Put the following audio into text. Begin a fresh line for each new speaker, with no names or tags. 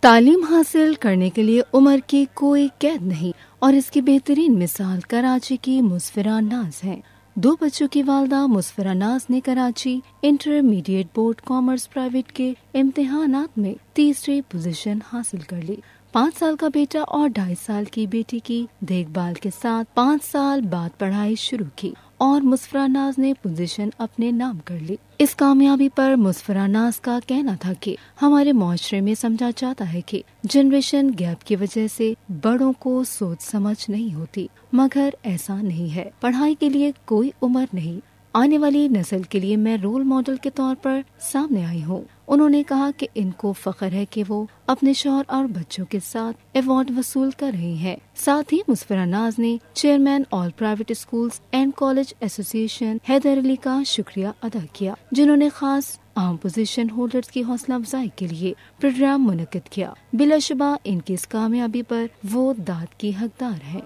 تعلیم حاصل کرنے کے لیے عمر کی کوئی قید نہیں اور اس کی بہترین مثال کراچی کی مسفرہ ناز ہے۔ 2 بچوں کی والدہ مسفرہ ناز نے Karachi intermediate board commerce private کے امتحانات میں تیسری پوزیشن حاصل کر لی۔ 5 سال کا بیٹا اور 2.5 سال کی بیٹی کی دیکھ بھال کے ساتھ 5 سال بعد پڑھائی شروع کی اور مسفرہ ناز نے پوزیشن اپنے نام کر لی۔ اس کامیابی پر مسفرہ ناز کا کہنا تھا کہ ہمارے معاشرے میں سمجھا جاتا ہے کہ جنریشن گیپ کی وجہ سے بڑوں کو سوچ سمجھ نہیں ہوتی، مگر ایسا نہیں ہے۔ پڑھائی کے لیے کوئی عمر نہیں۔ آنے والی نسل کے لیے میں رول ماڈل کے طور پر سامنے آئی ہوں۔ انہوں نے کہا کہ ان کو فخر ہے کہ وہ اپنے شوہر اور بچوں کے ساتھ ایوارڈ وصول کر رہی ہیں۔ ساتھ ہی مسفرہ ناز نے chairman all private schools and college ایسوسی ایشن حیدر علی کا شکریہ ادا کیا، جنہوں نے خاص اہم پوزیشن ہولڈرز کی حوصلہ افزائی کے لیے پروگرام منعقد کیا۔ بلا شبہ ان کی اس کامیابی پر وہ داد کی حقدار ہیں۔